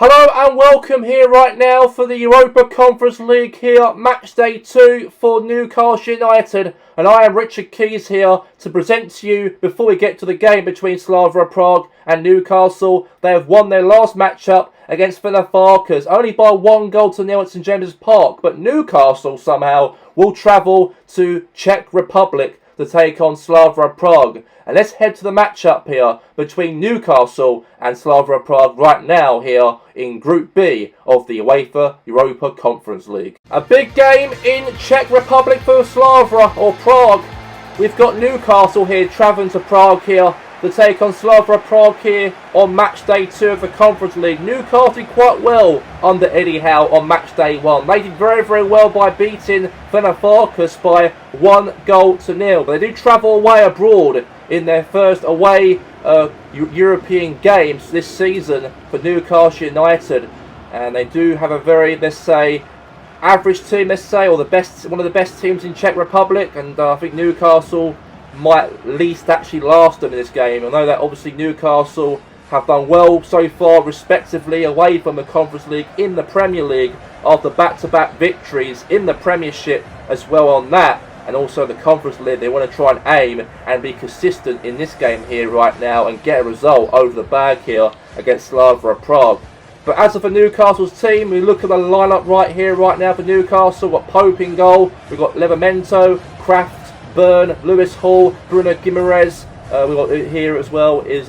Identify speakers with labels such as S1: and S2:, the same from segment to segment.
S1: Hello and welcome here right now for the Europa Conference League here, match day 2 for Newcastle United. And I am Richard Keys here to present to you before we get to the game between Slavia Prague and Newcastle. They have won their last matchup against Fenerbahce only by 1-0 at St James's Park. But Newcastle somehow will travel to Czech Republic to take on Slavia Prague. And let's head to the matchup here between Newcastle and Slavia Prague right now here in Group B of the UEFA Europa Conference League. A big game in Czech Republic for Slavia or Prague. We've got Newcastle here travelling to Prague here to take on Slavia Prague here on match day 2 of the Conference League. Newcastle did quite well under Eddie Howe on match day 1. They did very well by beating Fenerbahce by 1-0. But they do travel away abroad in their first away European games this season for Newcastle United. And they do have a very, let's say, average team, let's say, or one of the best teams in Czech Republic. And I think Newcastle might at least actually last them in this game. I know that obviously Newcastle have done well so far respectively away from the Conference League in the Premier League after back-to-back victories in the Premiership as well on that, and also the Conference League. They want to try and aim and be consistent in this game here right now and get a result over the bag here against Slavia Prague. But as of the Newcastle's team, we look at the lineup right here right now for Newcastle. We've got Pope in goal, we've got Livramento, Kraft, Byrne, Lewis Hall, Bruno Guimaraes. We've got here as well is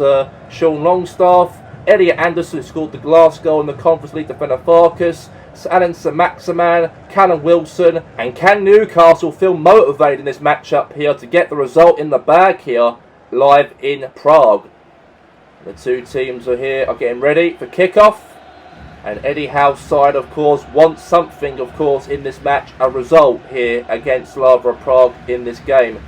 S1: Sean Longstaff, Elliot Anderson, who scored the last goal in the Conference League to Fenerbahce, Alan Saint-Maximin, Callum Wilson. And can Newcastle feel motivated in this matchup here to get the result in the bag here live in Prague? The two teams are getting ready for kickoff. And Eddie Howe's side, of course, wants something, of course, in this match. A result here against Slavia Prague in this game.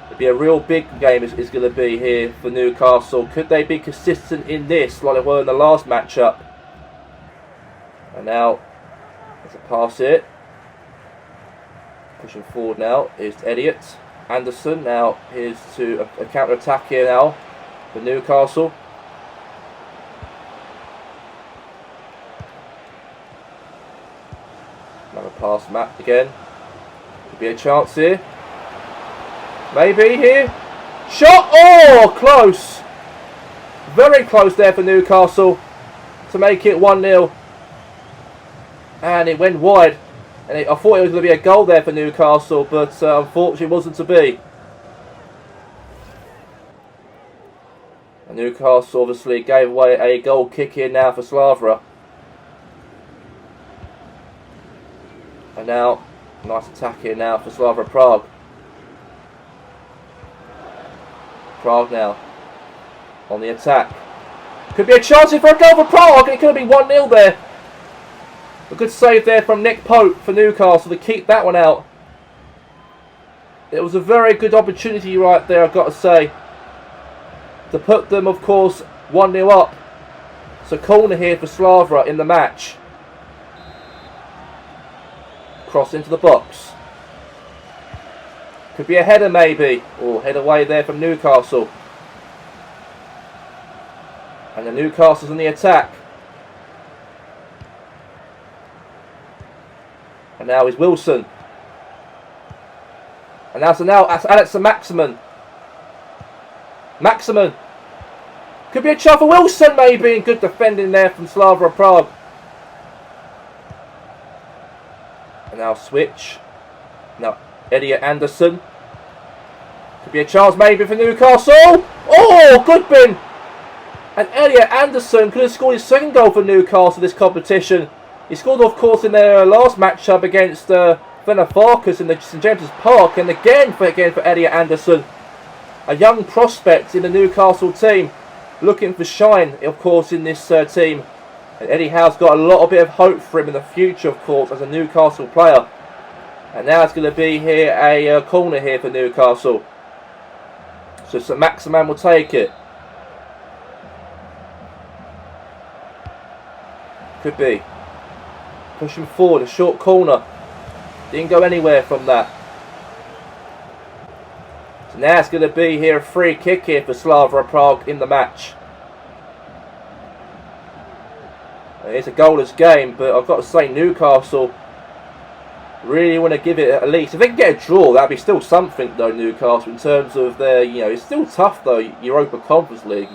S1: It'll be a real big game is going to be here for Newcastle. Could they be consistent in this like they were in the last matchup? And now, there's a pass here. Pushing forward now is Elliot Anderson. Now, here's to a counter-attack here now for Newcastle. Another pass, Matt again. Could be a chance here. Maybe here. Shot! Oh, close. Very close there for Newcastle to make it 1-0. And it went wide. And I thought it was going to be a goal there for Newcastle, but unfortunately it wasn't to be. And Newcastle obviously gave away a goal kick here now for Slavia. And now, nice attack here now for Slavia Prague. Prague now on the attack. Could be a chance here for a goal for Prague, and it could have been 1-0 there. A good save there from Nick Pope for Newcastle to keep that one out. It was a very good opportunity right there, I've got to say, to put them, of course, 1-0 up. So corner here for Slavia in the match. Cross into the box. Could be a header maybe. Or head away there from Newcastle. And the Newcastle's in the attack. And now is Wilson. And that's Alex Saint-Maximin. Maximin. Could be a chance for Wilson maybe. And good defending there from Slavia Prague. And now switch. Now Elliot Anderson. Could be a chance maybe for Newcastle. Oh, good bin. And Elliot Anderson could have scored his second goal for Newcastle this competition. He scored, of course, in their last matchup against Fenerbahce in the St James's Park. And again for Elliot Anderson. A young prospect in the Newcastle team. Looking for shine, of course, in this team. And Eddie Howe's got a bit of hope for him in the future, of course, as a Newcastle player. And now it's going to be here a corner here for Newcastle. So Saint-Maximin will take it. Could be. Pushing forward, a short corner. Didn't go anywhere from that. So now it's going to be here a free kick here for Slavia Prague in the match. It's a goalless game, but I've got to say Newcastle really want to give it at least. If they can get a draw, that'd be still something though, Newcastle, in terms of their, it's still tough though, Europa Conference League,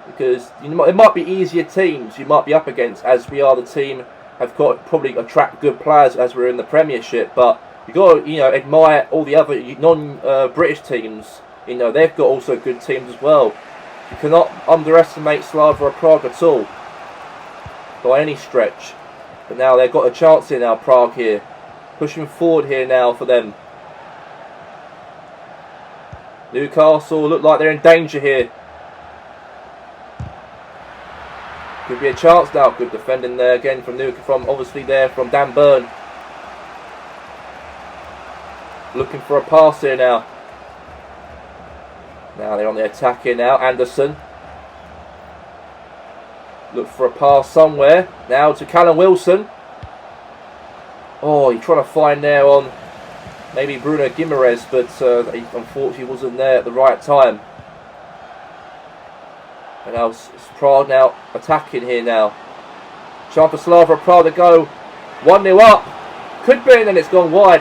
S1: because it might be easier teams you might be up against, as we are the team have got probably attract good players as we're in the Premiership, but you've got to, admire all the other non-British teams. They've got also good teams as well. You cannot underestimate Slavia Prague at all, by any stretch. But now they've got a chance here now, Prague here. Pushing forward here now for them. Newcastle look like they're in danger here. Could be a chance now. Good defending there again from from Dan Burn. Looking for a pass here now. Now they're on the attack here now. Anderson. Look for a pass somewhere. Now to Callum Wilson. Oh, he's trying to find there on maybe Bruno Guimaraes, but he unfortunately wasn't there at the right time. And now Prague now attacking here now. Chance for Slavia Prague to go 1-0 up. Could be, and then it's gone wide.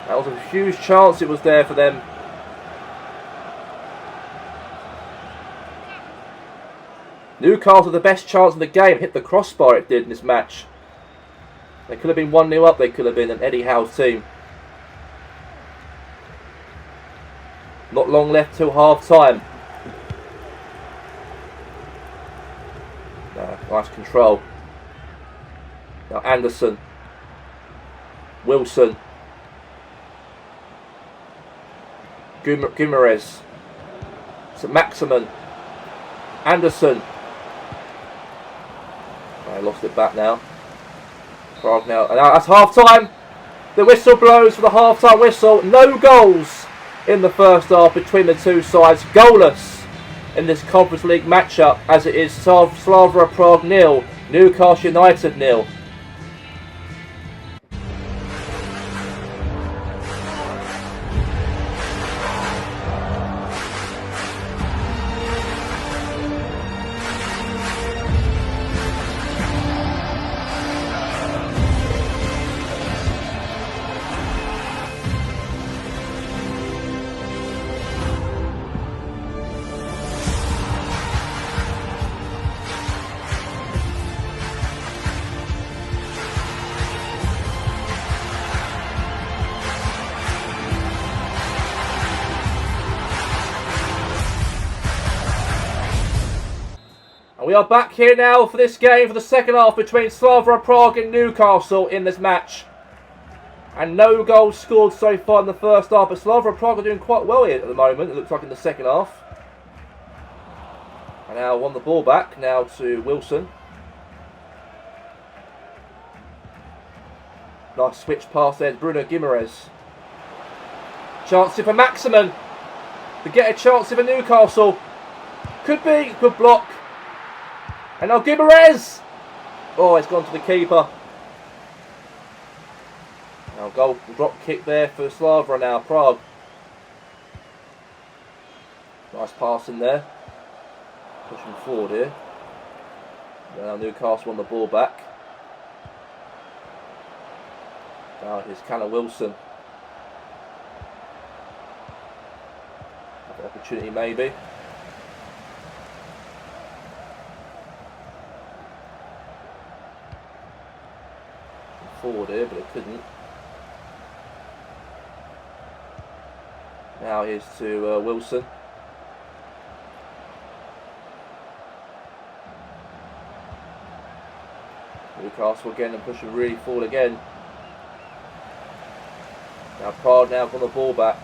S1: That was a huge chance it was there for them. Newcastle the best chance in the game. Hit the crossbar, it did in this match. They could have been 1-0 up. They could have been an Eddie Howe's team. Not long left till half time. Nice control. Now Anderson. Wilson. Guimaraes. St. Maximin. Anderson. I lost it back now. Prague now. And now that's half time. The whistle blows for the half time whistle. No goals in the first half between the two sides. Goalless in this Conference League matchup, as it is Slavia Prague 0, Newcastle United 0. We are back here now for this game, for the second half between Slavia Prague and Newcastle in this match. And no goals scored so far in the first half, but Slavia Prague are doing quite well here at the moment, it looks like, in the second half. And now won the ball back, now to Wilson. Nice switch pass there to Bruno Guimaraes. Chance here for Maximin to get a chance here for Newcastle. Could be, good block. And now Guimaraes! Oh, it's gone to the keeper. Now goal, drop kick there for Slavia now, Prague. Nice pass in there. Pushing forward here. Now Newcastle won the ball back. Now here's Callum Wilson. Have an opportunity maybe. Forward here, but it couldn't. Now here's to Wilson. Newcastle again and pushing really forward again. Now Prague now got the ball back.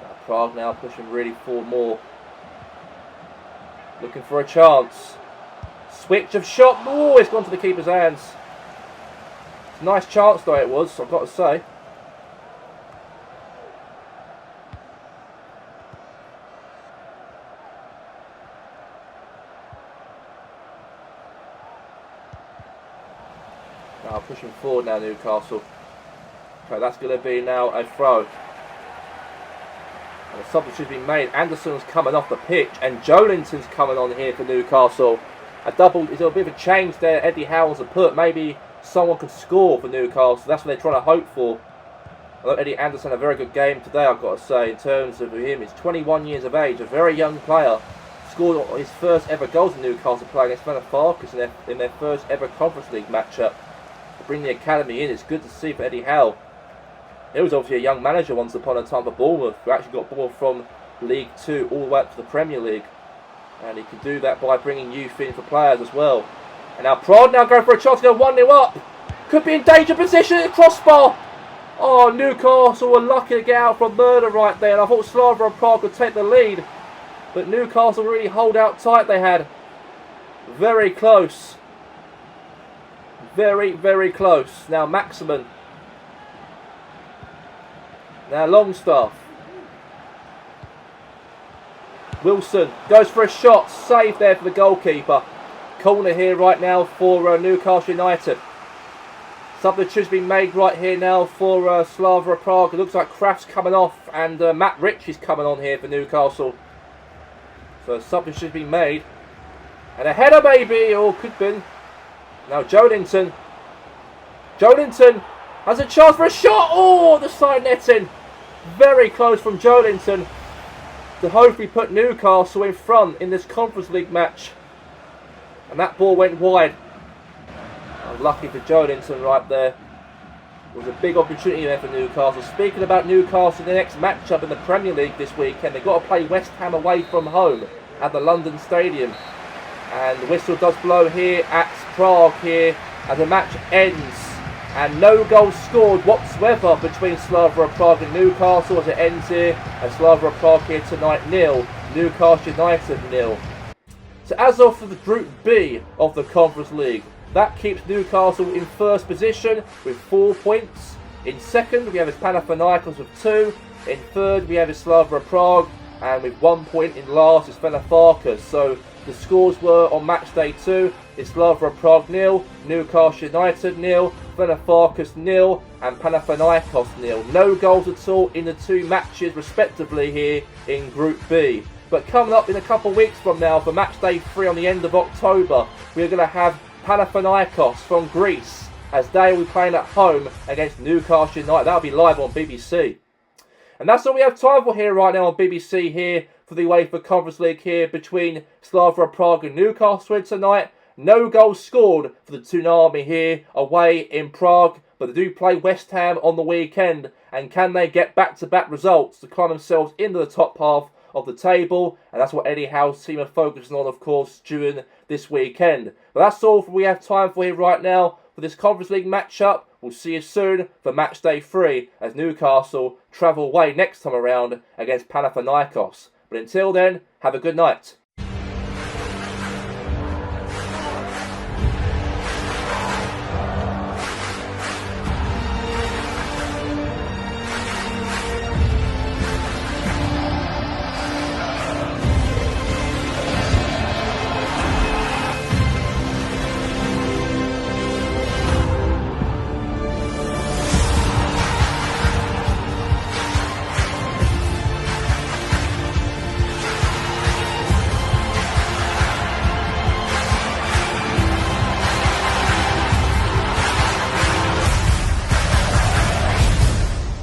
S1: Now Prague now pushing really forward more. Looking for a chance. Switch of shot. Oh, it's gone to the keeper's hands. It's a nice chance though it was, I've got to say. Now pushing forward now, Newcastle. Okay, that's going to be now a throw. The substitution's been made. Anderson's coming off the pitch, and Jolinton's coming on here for Newcastle. Is a bit of a change there. Eddie Howe's a put. Maybe someone could score for Newcastle. That's what they're trying to hope for. I thought Eddie Anderson had a very good game today, I've got to say, in terms of him. He's 21 years of age, a very young player. Scored his first ever goals in Newcastle playing against Farkas in their first ever Conference League matchup. To bring the academy in, it's good to see for Eddie Howe. He was obviously a young manager once upon a time for Bournemouth, who actually got Bournemouth from League 2 all the way up to the Premier League. And he could do that by bringing youth in for players as well. And now Prague now going for a chance to go 1-0 up. Could be in danger position at the crossbar. Oh, Newcastle were lucky to get out from murder right there. And I thought Slavia and Prague could take the lead. But Newcastle really hold out tight they had. Very close. Very, very close. Now Maximin. Now Longstaff. Wilson goes for a shot. Save there for the goalkeeper. Corner here right now for Newcastle United. Substitute's been made right here now for Slavia Prague. It looks like Kraft's coming off and Matt Rich is coming on here for Newcastle. So substitute's been made. And a header maybe, or could be. Now Jolinton. Jolinton has a chance for a shot. Oh, the side netting. Very close from Jolinton to hopefully put Newcastle in front in this Conference League match. And that ball went wide. Unlucky for Jolinton right there. It was a big opportunity there for Newcastle. Speaking about Newcastle, the next matchup in the Premier League this weekend, they've got to play West Ham away from home at the London Stadium. And the whistle does blow here at Prague here as the match ends. And no goals scored whatsoever between Slavia Prague and Newcastle as it ends here. And Slavia Prague here tonight 0, Newcastle United 0. So as of for the Group B of the Conference League, that keeps Newcastle in first position with 4 points. In second we have Panathinaikos with 2. In third we have Slavia Prague, and with 1 point in last is Farkas. So the scores were on match day 2. Slavia Prague 0, Newcastle United 0, Farkas 0 and Panathinaikos 0. No goals at all in the 2 matches respectively here in Group B. But coming up in a couple of weeks from now for match day 3 on the end of October, we're going to have Panathinaikos from Greece as they will be playing at home against Newcastle United. That'll be live on BBC. And that's all we have time for here right now on BBC here for the UEFA Conference League here between Slavia Prague and Newcastle tonight. No goals scored for the Tsunami here away in Prague, but they do play West Ham on the weekend. And can they get back-to-back results to climb themselves into the top half of the table? And that's what Eddie Howe's team are focusing on, of course, during this weekend. But that's all we have time for here right now for this Conference League matchup. We'll see you soon for match day 3 as Newcastle travel away next time around against Panathinaikos. But until then, have a good night.